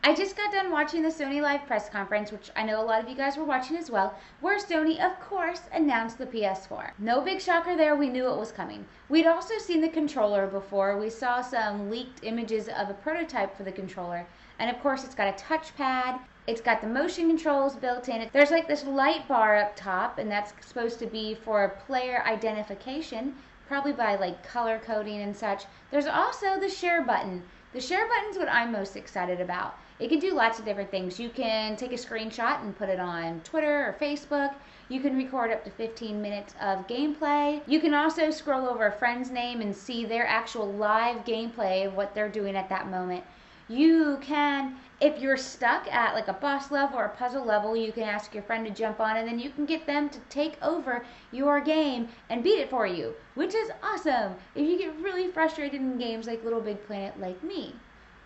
I just got done watching the Sony Live press conference, which I know a lot of you guys were watching as well, where Sony, of course, announced the PS4. No big shocker there, we knew it was coming. We'd also seen the controller before. We saw some leaked images of a prototype for the controller, and of course it's got a touchpad, it's got the motion controls built in. There's like this light bar up top, and that's supposed to be for player identification, probably by like color coding and such. There's also the share button. The share button is what I'm most excited about. It can do lots of different things. You can take a screenshot and put it on Twitter or Facebook. You can record up to 15 minutes of gameplay. You can also scroll over a friend's name and see their actual live gameplay of what they're doing at that moment. You can, if you're stuck at like a boss level or a puzzle level, you can ask your friend to jump on, and then you can get them to take over your game and beat it for you, which is awesome if you get really frustrated in games like Little Big Planet like me.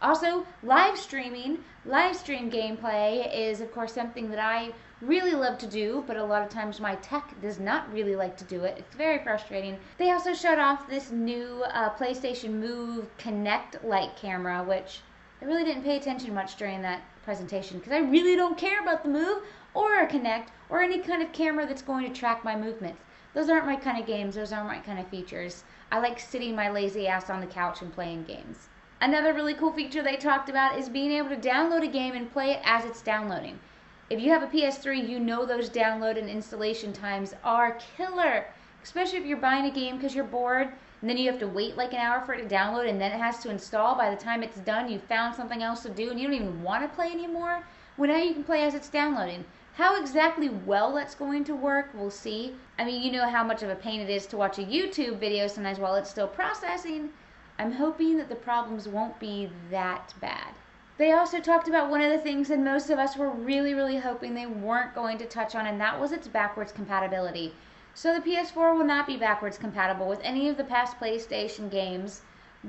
Also, live stream gameplay is of course something that I really love to do, but a lot of times my tech does not really like to do it. It's very frustrating. They also showed off this new PlayStation Move Connect light camera, which I really didn't pay attention much during that presentation because I really don't care about the Move or a Connect or any kind of camera that's going to track my movements. Those aren't my kind of games. Those aren't my kind of features. I like sitting my lazy ass on the couch and playing games. Another really cool feature they talked about is being able to download a game and play it as it's downloading. If you have a PS3, you know those download and installation times are killer, especially if you're buying a game because you're bored and then you have to wait like an hour for it to download and then it has to install. By the time it's done, you found something else to do and you don't even want to play anymore. Well, now you can play as it's downloading. How exactly well that's going to work, we'll see. I mean, you know how much of a pain it is to watch a YouTube video sometimes while it's still processing. I'm hoping that the problems won't be that bad. They also talked about one of the things that most of us were really hoping they weren't going to touch on, and that was its backwards compatibility. So the PS4 will not be backwards compatible with any of the past PlayStation games,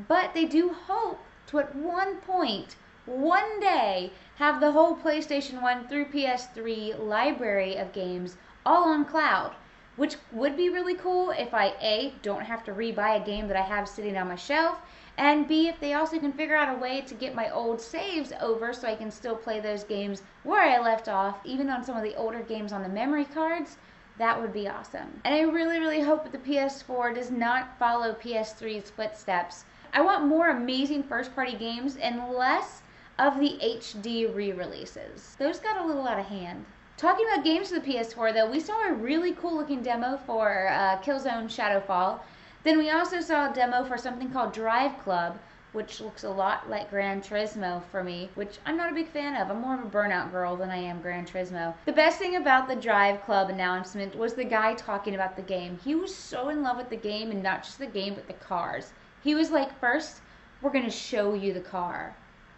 but they do hope to at one point, one day, have the whole PlayStation 1 through PS3 library of games all on cloud, which would be really cool if I, A, don't have to rebuy a game that I have sitting on my shelf, and B, if they also can figure out a way to get my old saves over so I can still play those games where I left off, even on some of the older games on the memory cards. That would be awesome. And I really hope that the PS4 does not follow PS3's footsteps. I want more amazing first-party games and less of the HD re-releases. Those got a little out of hand. Talking about games for the PS4 though, we saw a really cool looking demo for Killzone Shadowfall. Then we also saw a demo for something called Drive Club, which looks a lot like Gran Turismo for me, which I'm not a big fan of. I'm more of a Burnout girl than I am Gran Turismo. The best thing about the Drive Club announcement was the guy talking about the game. He was so in love with the game, and not just the game, but the cars. He was like, first, we're going to show you the car.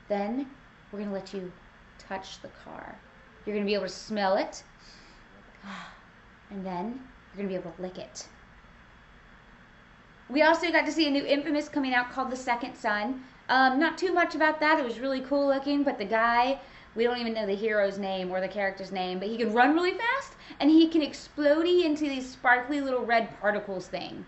Then, we're going to let you touch the car. You're going to be able to smell it. And then, you're going to be able to lick it. We also got to see a new Infamous coming out called The Second Son. Not too much about that. It was really cool looking, but the guy, we don't even know the hero's name or the character's name, but he can run really fast, and he can explode into these sparkly little red particles thing.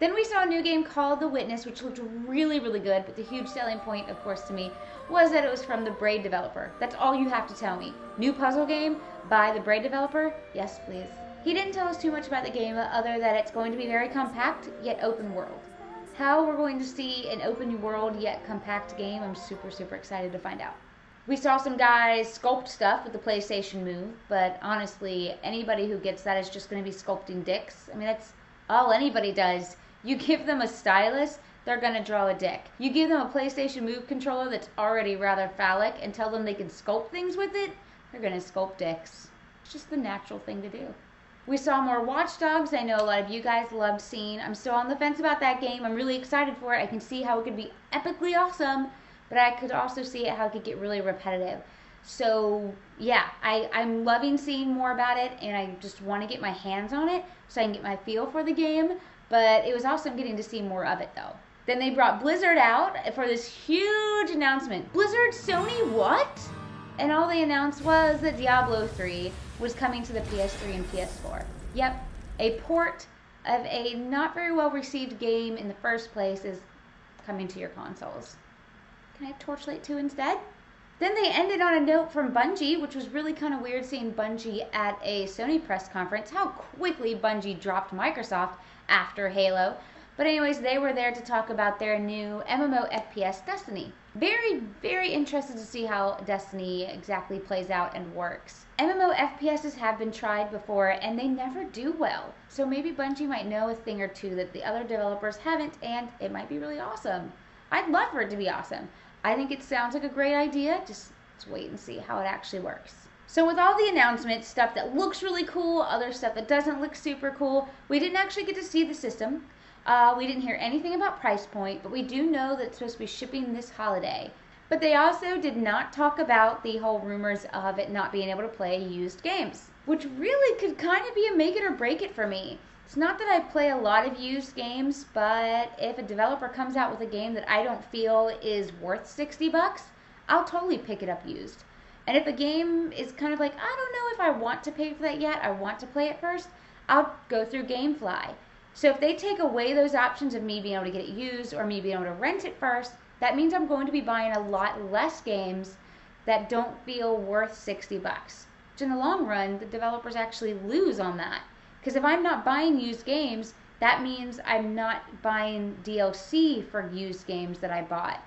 Then we saw a new game called The Witness, which looked really good, but the huge selling point, of course, to me, was that it was from the Braid developer. That's all you have to tell me. New puzzle game by the Braid developer? Yes, please. He didn't tell us too much about the game other than it's going to be very compact, yet open world. How we're going to see an open world, yet compact game, I'm super excited to find out. We saw some guys sculpt stuff with the PlayStation Move, but honestly, anybody who gets that is just going to be sculpting dicks. I mean, that's all anybody does. You give them a stylus, they're going to draw a dick. You give them a PlayStation Move controller that's already rather phallic and tell them they can sculpt things with it, they're going to sculpt dicks. It's just the natural thing to do. We saw more Watch Dogs. I know a lot of you guys loved seeing. I'm still on the fence about that game. I'm really excited for it. I can see how it could be epically awesome, but I could also see how it could get really repetitive. So yeah, I'm loving seeing more about it, and I just want to get my hands on it so I can get my feel for the game, but it was awesome getting to see more of it though. Then they brought Blizzard out for this huge announcement. Blizzard, Sony, what? And all they announced was that Diablo 3 was coming to the PS3 and PS4. Yep, a port of a not very well received game in the first place is coming to your consoles. Can I have Torchlight 2 instead? Then they ended on a note from Bungie, which was really kind of weird seeing Bungie at a Sony press conference. How quickly Bungie dropped Microsoft after Halo. But anyways, they were there to talk about their new MMO FPS Destiny. Very, very interested to see how Destiny exactly plays out and works. MMO FPSs have been tried before and they never do well. So maybe Bungie might know a thing or two that the other developers haven't, and it might be really awesome. I'd love for it to be awesome. I think it sounds like a great idea. Just let's wait and see how it actually works. So with all the announcements, stuff that looks really cool, other stuff that doesn't look super cool, we didn't actually get to see the system. We didn't hear anything about price point, but we do know that it's supposed to be shipping this holiday. But they also did not talk about the whole rumors of it not being able to play used games, which really could kind of be a make it or break it for me. It's not that I play a lot of used games, but if a developer comes out with a game that I don't feel is worth 60 bucks, I'll totally pick it up used. And if a game is kind of like, I don't know if I want to pay for that yet, I want to play it first, I'll go through GameFly. So if they take away those options of me being able to get it used or me being able to rent it first, that means I'm going to be buying a lot less games that don't feel worth 60 bucks. Which in the long run, the developers actually lose on that. Because if I'm not buying used games, that means I'm not buying DLC for used games that I bought.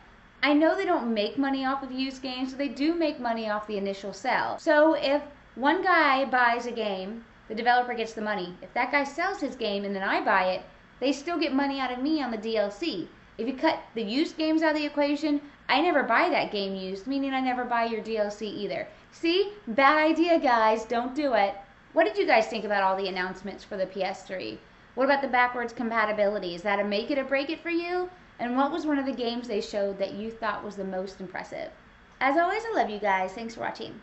I know they don't make money off of used games, but they do make money off the initial sale. So if one guy buys a game, the developer gets the money. If that guy sells his game and then I buy it, they still get money out of me on the DLC. If you cut the used games out of the equation, I never buy that game used, meaning I never buy your DLC either. See? Bad idea, guys. Don't do it. What did you guys think about all the announcements for the PS3? What about the backwards compatibility? Is that a make it or break it for you? And what was one of the games they showed that you thought was the most impressive? As always, I love you guys. Thanks for watching.